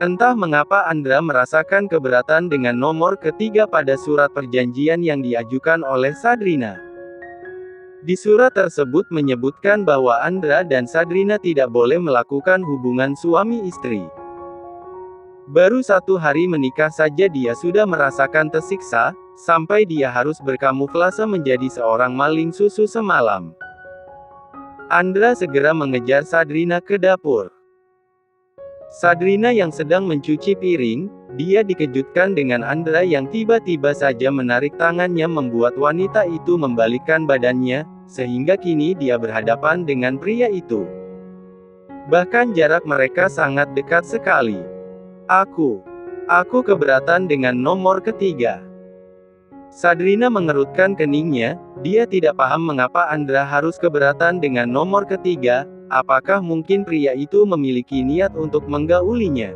Entah mengapa Andra merasakan keberatan dengan nomor ketiga pada surat perjanjian yang diajukan oleh Sadrina. Di surat tersebut menyebutkan bahwa Andra dan Sadrina tidak boleh melakukan hubungan suami istri. Baru 1 hari menikah saja dia sudah merasakan tersiksa, sampai dia harus berkamuflase menjadi seorang maling susu semalam. Andra segera mengejar Sadrina ke dapur. Sadrina yang sedang mencuci piring, dia dikejutkan dengan Andra yang tiba-tiba saja menarik tangannya membuat wanita itu membalikkan badannya, sehingga kini dia berhadapan dengan pria itu. Bahkan jarak mereka sangat dekat sekali. Aku keberatan dengan nomor ketiga. Sadrina mengerutkan keningnya, dia tidak paham mengapa Andra harus keberatan dengan nomor ketiga. Apakah mungkin pria itu memiliki niat untuk menggaulinya?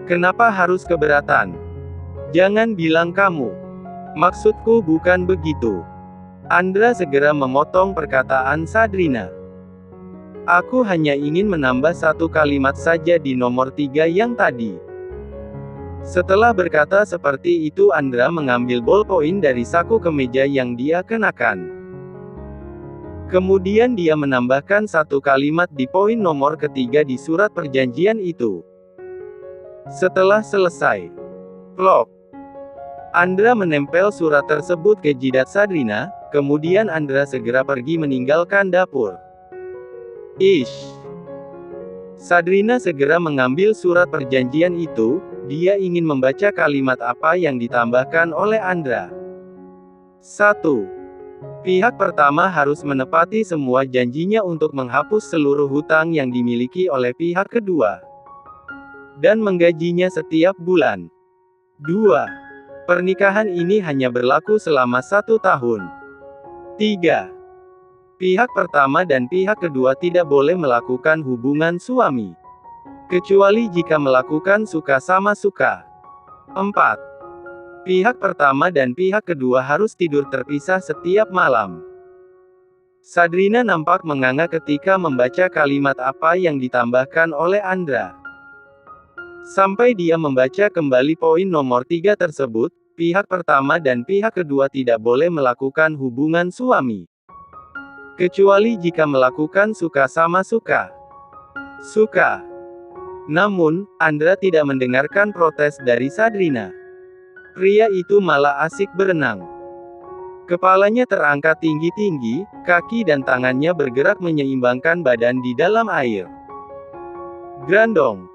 Kenapa harus keberatan? Jangan bilang kamu. Maksudku bukan begitu. Andra segera memotong perkataan Sadrina. Aku hanya ingin menambah 1 kalimat saja di nomor 3 yang tadi. Setelah berkata seperti itu Andra mengambil bolpoin dari saku kemeja yang dia kenakan. Kemudian dia menambahkan 1 kalimat di poin nomor ketiga di surat perjanjian itu. Setelah selesai, plok, Andra menempel surat tersebut ke jidat Sadrina, kemudian Andra segera pergi meninggalkan dapur. Sadrina segera mengambil surat perjanjian itu, dia ingin membaca kalimat apa yang ditambahkan oleh Andra. 1. Pihak pertama harus menepati semua janjinya untuk menghapus seluruh hutang yang dimiliki oleh pihak kedua. Dan menggajinya setiap bulan. 2. Pernikahan ini hanya berlaku selama 1 tahun. 3. Pihak pertama dan pihak kedua tidak boleh melakukan hubungan suami. Kecuali jika melakukan suka sama suka. 4. Pihak pertama dan pihak kedua harus tidur terpisah setiap malam. Sadrina nampak menganga ketika membaca kalimat apa yang ditambahkan oleh Andra. Sampai dia membaca kembali poin nomor 3 tersebut, pihak pertama dan pihak kedua tidak boleh melakukan hubungan suami. Kecuali jika melakukan suka sama suka. Namun, Andra tidak mendengarkan protes dari Sadrina. Pria itu malah asik berenang. Kepalanya terangkat tinggi-tinggi, kaki dan tangannya bergerak menyeimbangkan badan di dalam air. Grandong.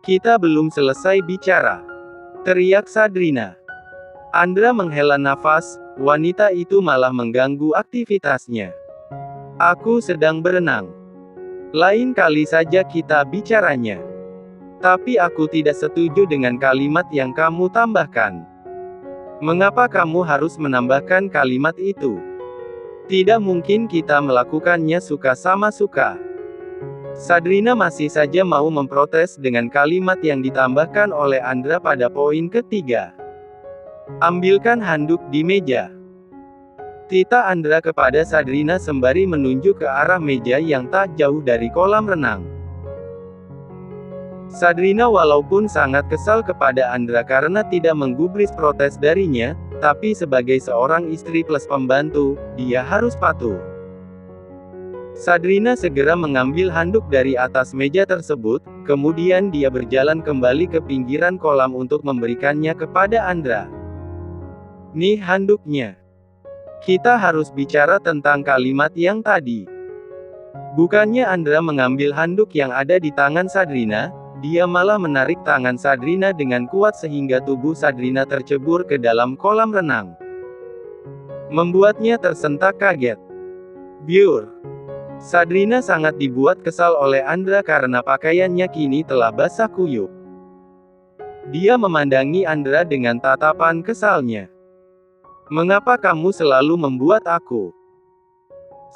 Kita belum selesai bicara. Teriak Sadrina. Andra menghela nafas, wanita itu malah mengganggu aktivitasnya. Aku sedang berenang. Lain kali saja kita bicaranya. Tapi aku tidak setuju dengan kalimat yang kamu tambahkan. Mengapa kamu harus menambahkan kalimat itu? Tidak mungkin kita melakukannya suka sama suka. Sadrina masih saja mau memprotes dengan kalimat yang ditambahkan oleh Andra pada poin ketiga. Ambilkan handuk di meja. Tita Andra kepada Sadrina sembari menunjuk ke arah meja yang tak jauh dari kolam renang. Sadrina walaupun sangat kesal kepada Andra karena tidak menggubris protes darinya, tapi sebagai seorang istri plus pembantu, dia harus patuh. Sadrina segera mengambil handuk dari atas meja tersebut, kemudian dia berjalan kembali ke pinggiran kolam untuk memberikannya kepada Andra. Nih handuknya. Kita harus bicara tentang kalimat yang tadi. Bukannya Andra mengambil handuk yang ada di tangan Sadrina, dia malah menarik tangan Sadrina dengan kuat sehingga tubuh Sadrina tercebur ke dalam kolam renang. Membuatnya tersentak kaget. Biur. Sadrina sangat dibuat kesal oleh Andra karena pakaiannya kini telah basah kuyup. Dia memandangi Andra dengan tatapan kesalnya. Mengapa kamu selalu membuat aku?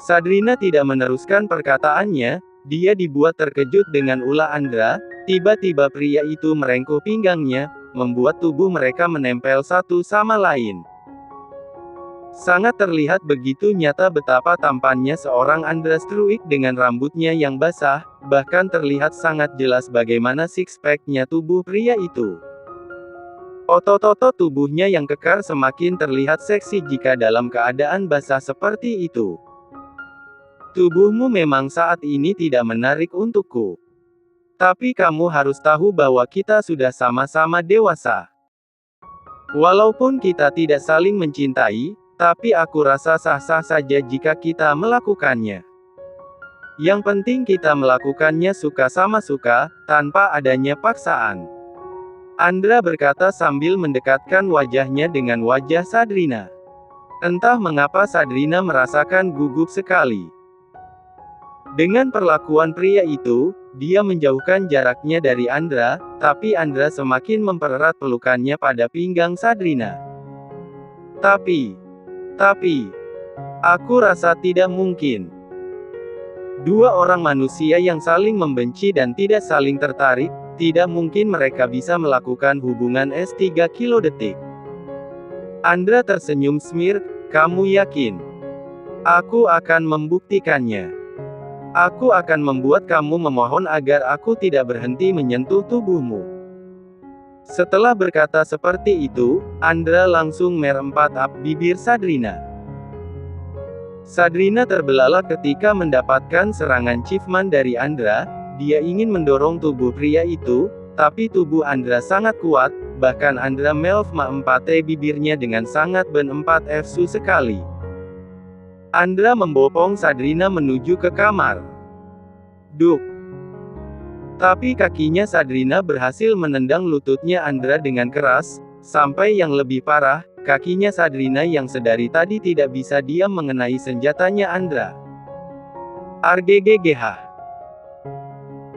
Sadrina tidak meneruskan perkataannya, dia dibuat terkejut dengan ulah Andra. Tiba-tiba pria itu merengkuh pinggangnya, membuat tubuh mereka menempel satu sama lain. Sangat terlihat begitu nyata betapa tampannya seorang Andra Struik dengan rambutnya yang basah, bahkan terlihat sangat jelas bagaimana six-pack-nya tubuh pria itu. Otot-otot tubuhnya yang kekar semakin terlihat seksi jika dalam keadaan basah seperti itu. Tubuhmu memang saat ini tidak menarik untukku. Tapi kamu harus tahu bahwa kita sudah sama-sama dewasa. Walaupun kita tidak saling mencintai, tapi aku rasa sah-sah saja jika kita melakukannya. Yang penting kita melakukannya suka sama suka, tanpa adanya paksaan. Andra berkata sambil mendekatkan wajahnya dengan wajah Sadrina. Entah mengapa Sadrina merasakan gugup sekali. Dengan perlakuan pria itu, dia menjauhkan jaraknya dari Andra, tapi Andra semakin mempererat pelukannya pada pinggang Sadrina. Tapi, aku rasa tidak mungkin. Dua orang manusia yang saling membenci dan tidak saling tertarik, tidak mungkin mereka bisa melakukan hubungan S3 kilodetik. Andra tersenyum smirk, kamu yakin? Aku akan membuktikannya. Aku akan membuat kamu memohon agar aku tidak berhenti menyentuh tubuhmu. Setelah berkata seperti itu, Andra langsung merempat bibir Sadrina. Sadrina terbelalak ketika mendapatkan serangan Chiefman dari Andra. Dia ingin mendorong tubuh pria itu, tapi tubuh Andra sangat kuat, bahkan Andra melf-4 bibirnya dengan sangat ben-4 sekali. Andra membopong Sadrina menuju ke kamar. Duk! Tapi kakinya Sadrina berhasil menendang lututnya Andra dengan keras, sampai yang lebih parah, kakinya Sadrina yang sedari tadi tidak bisa diam mengenai senjatanya Andra. Arggggh.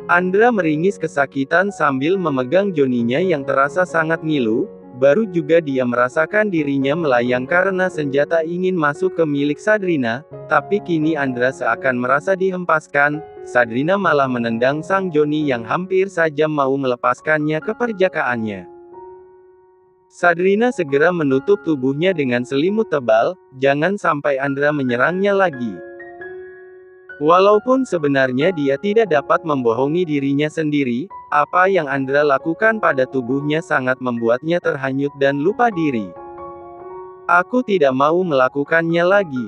Andra meringis kesakitan sambil memegang joninya yang terasa sangat ngilu, baru juga dia merasakan dirinya melayang karena senjata ingin masuk ke milik Sadrina, tapi kini Andra seakan merasa dihempaskan. Sadrina malah menendang sang Joni yang hampir saja mau melepaskannya ke perjakaannya. Sadrina segera menutup tubuhnya dengan selimut tebal, jangan sampai Andra menyerangnya lagi. Walaupun sebenarnya dia tidak dapat membohongi dirinya sendiri, apa yang Andra lakukan pada tubuhnya sangat membuatnya terhanyut dan lupa diri. Aku tidak mau melakukannya lagi.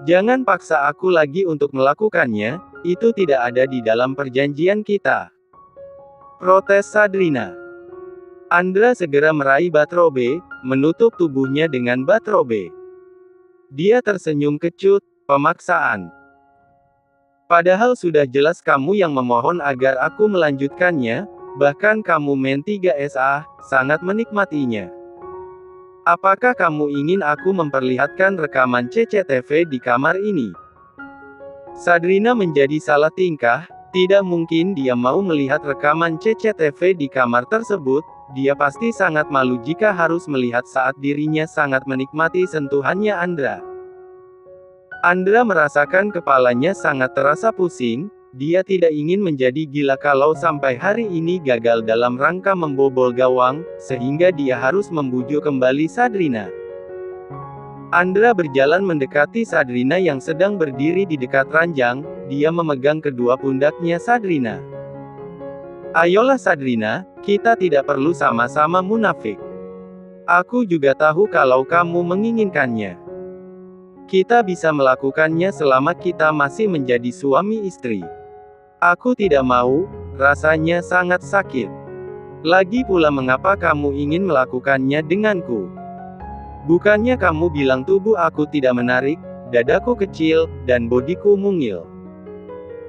Jangan paksa aku lagi untuk melakukannya, itu tidak ada di dalam perjanjian kita. Protes Sadrina. Andra segera meraih batrobe, menutup tubuhnya dengan batrobe. Dia tersenyum kecut, pemaksaan. Padahal sudah jelas kamu yang memohon agar aku melanjutkannya, bahkan kamu Men 3SA, sangat menikmatinya. Apakah kamu ingin aku memperlihatkan rekaman CCTV di kamar ini? Sadrina menjadi salah tingkah, tidak mungkin dia mau melihat rekaman CCTV di kamar tersebut, dia pasti sangat malu jika harus melihat saat dirinya sangat menikmati sentuhannya Andra. Andra merasakan kepalanya sangat terasa pusing, dia tidak ingin menjadi gila kalau sampai hari ini gagal dalam rangka membobol gawang, sehingga dia harus membujuk kembali Sadrina. Andra berjalan mendekati Sadrina yang sedang berdiri di dekat ranjang, dia memegang kedua pundaknya Sadrina. Ayolah Sadrina, kita tidak perlu sama-sama munafik. Aku juga tahu kalau kamu menginginkannya. Kita bisa melakukannya selama kita masih menjadi suami istri. Aku tidak mau, rasanya sangat sakit. Lagi pula mengapa kamu ingin melakukannya denganku? Bukannya kamu bilang tubuh aku tidak menarik, dadaku kecil, dan bodiku mungil.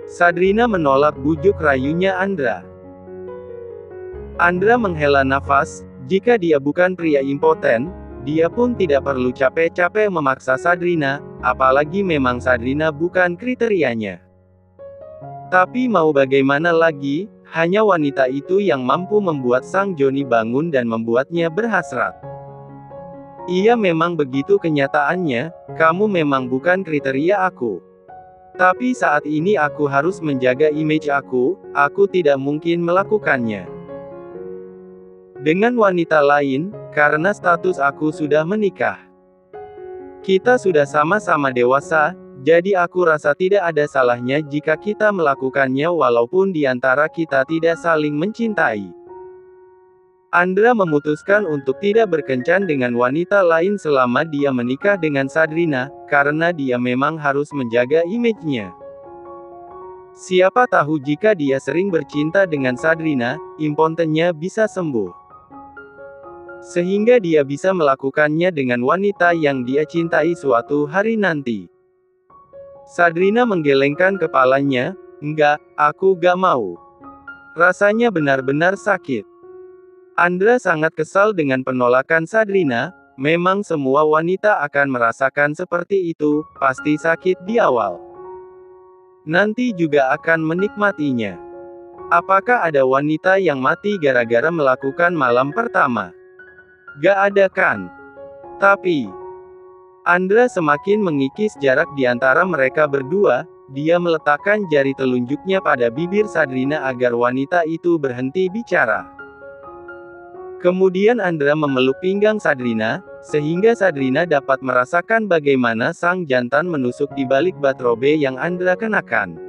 Sadrina menolak bujuk rayunya Andra. Andra menghela nafas, jika dia bukan pria impoten, dia pun tidak perlu capek-capek memaksa Sadrina, apalagi memang Sadrina bukan kriterianya. Tapi mau bagaimana lagi, hanya wanita itu yang mampu membuat sang Joni bangun dan membuatnya berhasrat. Iya memang begitu kenyataannya, kamu memang bukan kriteria aku. Tapi saat ini aku harus menjaga image aku tidak mungkin melakukannya dengan wanita lain, karena status aku sudah menikah. Kita sudah sama-sama dewasa, jadi aku rasa tidak ada salahnya jika kita melakukannya walaupun di antara kita tidak saling mencintai. Andra memutuskan untuk tidak berkencan dengan wanita lain selama dia menikah dengan Sadrina, karena dia memang harus menjaga image-nya. Siapa tahu jika dia sering bercinta dengan Sadrina, impotennya bisa sembuh. Sehingga dia bisa melakukannya dengan wanita yang dia cintai suatu hari nanti. Sadrina menggelengkan kepalanya, "Enggak, aku gak mau. Rasanya benar-benar sakit." Andra sangat kesal dengan penolakan Sadrina, memang semua wanita akan merasakan seperti itu, pasti sakit di awal. Nanti juga akan menikmatinya. Apakah ada wanita yang mati gara-gara melakukan malam pertama? Gak ada kan? Tapi, Andra semakin mengikis jarak di antara mereka berdua, dia meletakkan jari telunjuknya pada bibir Sadrina agar wanita itu berhenti bicara. Kemudian Andra memeluk pinggang Sadrina, sehingga Sadrina dapat merasakan bagaimana sang jantan menusuk di balik batrobe yang Andra kenakan.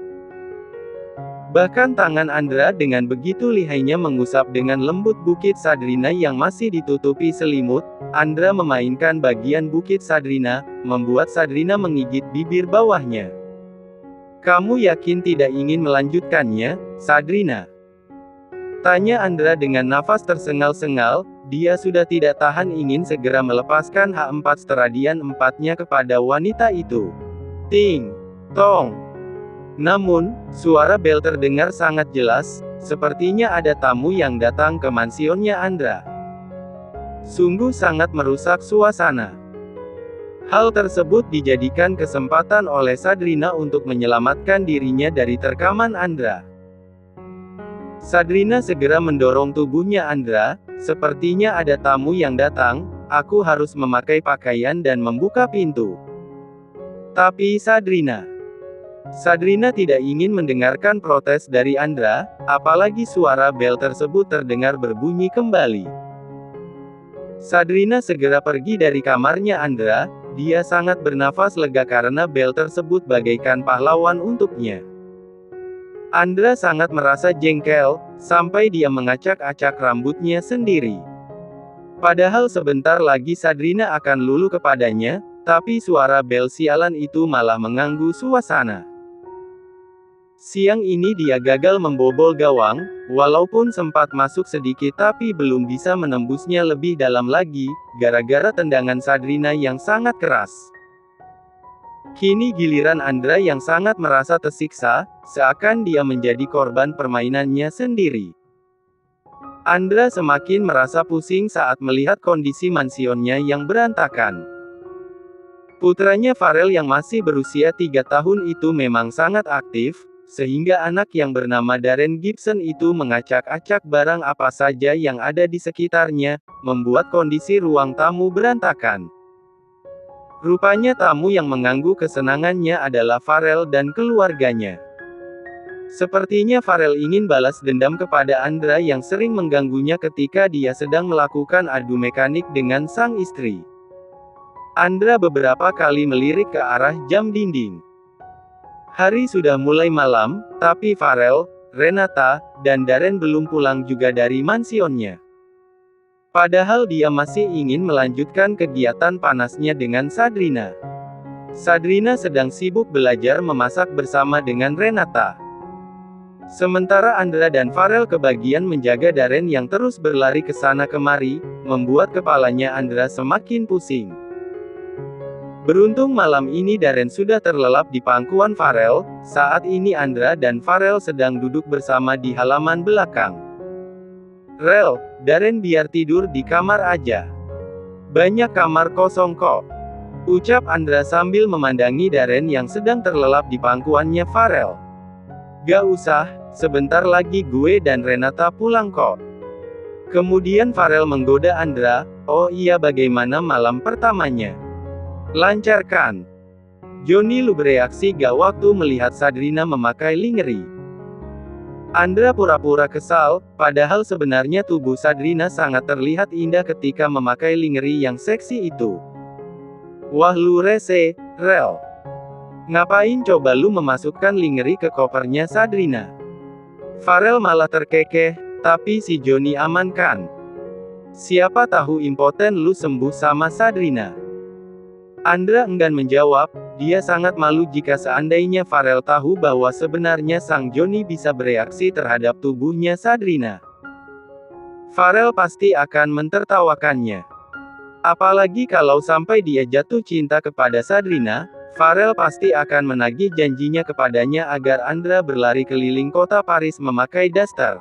Bahkan tangan Andra dengan begitu lihainya mengusap dengan lembut bukit Sadrina yang masih ditutupi selimut. Andra memainkan bagian bukit Sadrina, membuat Sadrina menggigit bibir bawahnya. "Kamu yakin tidak ingin melanjutkannya, Sadrina?" Tanya Andra dengan nafas tersengal-sengal, dia sudah tidak tahan ingin segera melepaskan H4 Stradian 4-nya kepada wanita itu. Ting! Tong! Namun, suara bel terdengar sangat jelas, sepertinya ada tamu yang datang ke mansionnya Andra. Sungguh sangat merusak suasana. Hal tersebut dijadikan kesempatan oleh Sadrina untuk menyelamatkan dirinya dari terkaman Andra. Sadrina segera mendorong tubuhnya Andra, "Sepertinya ada tamu yang datang, aku harus memakai pakaian dan membuka pintu." Tapi Sadrina tidak ingin mendengarkan protes dari Andra, apalagi suara bel tersebut terdengar berbunyi kembali. Sadrina segera pergi dari kamarnya Andra, dia sangat bernafas lega karena bel tersebut bagaikan pahlawan untuknya. Andra sangat merasa jengkel, sampai dia mengacak-acak rambutnya sendiri. Padahal sebentar lagi Sadrina akan luluh kepadanya, tapi suara bel sialan itu malah mengganggu suasana. Siang ini dia gagal membobol gawang, walaupun sempat masuk sedikit tapi belum bisa menembusnya lebih dalam lagi, gara-gara tendangan Sadrina yang sangat keras. Kini giliran Andra yang sangat merasa tersiksa, seakan dia menjadi korban permainannya sendiri. Andra semakin merasa pusing saat melihat kondisi mansionnya yang berantakan. Putranya Farel yang masih berusia 3 tahun itu memang sangat aktif, sehingga anak yang bernama Darren Gibson itu mengacak-acak barang apa saja yang ada di sekitarnya, membuat kondisi ruang tamu berantakan. Rupanya tamu yang mengganggu kesenangannya adalah Farel dan keluarganya. Sepertinya Farel ingin balas dendam kepada Andra yang sering mengganggunya ketika dia sedang melakukan adu mekanik dengan sang istri. Andra beberapa kali melirik ke arah jam dinding. Hari sudah mulai malam, tapi Farel, Renata, dan Darren belum pulang juga dari mansionnya. Padahal dia masih ingin melanjutkan kegiatan panasnya dengan Sadrina. Sadrina sedang sibuk belajar memasak bersama dengan Renata. Sementara Andra dan Farel kebagian menjaga Darren yang terus berlari ke sana kemari, membuat kepalanya Andra semakin pusing. Beruntung malam ini Darren sudah terlelap di pangkuan Farel, saat ini Andra dan Farel sedang duduk bersama di halaman belakang. "Rel, Darren biar tidur di kamar aja. Banyak kamar kosong kok," ucap Andra sambil memandangi Darren yang sedang terlelap di pangkuannya Farel. "Gak usah, sebentar lagi gue dan Renata pulang kok." Kemudian Farel menggoda Andra, "Oh iya, bagaimana malam pertamanya? Lancar kan?" Johnny Lu bereaksi gak waktu melihat Sadrina memakai lingerie. Andra pura-pura kesal, padahal sebenarnya tubuh Sadrina sangat terlihat indah ketika memakai lingerie yang seksi itu. Wah lu rese, Rel. Ngapain coba lu memasukkan lingerie ke kopernya Sadrina? Farel malah terkekeh, tapi si Joni aman kan? Siapa tahu impoten lu sembuh sama Sadrina. Andra enggan menjawab, dia sangat malu jika seandainya Farel tahu bahwa sebenarnya sang Joni bisa bereaksi terhadap tubuhnya Sadrina. Farel pasti akan mentertawakannya. Apalagi kalau sampai dia jatuh cinta kepada Sadrina, Farel pasti akan menagih janjinya kepadanya agar Andra berlari keliling kota Paris memakai daster.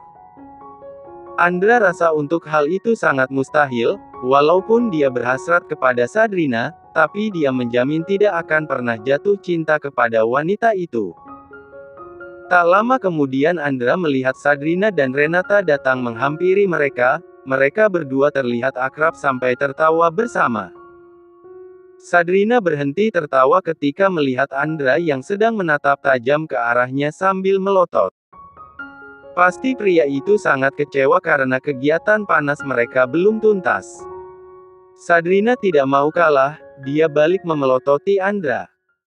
Andra rasa untuk hal itu sangat mustahil, walaupun dia berhasrat kepada Sadrina, tapi dia menjamin tidak akan pernah jatuh cinta kepada wanita itu. Tak lama kemudian Andra melihat Sadrina dan Renata datang menghampiri mereka, mereka berdua terlihat akrab sampai tertawa bersama. Sadrina berhenti tertawa ketika melihat Andra yang sedang menatap tajam ke arahnya sambil melotot. Pasti pria itu sangat kecewa karena kegiatan panas mereka belum tuntas. Sadrina tidak mau kalah, dia balik memelototi Andra.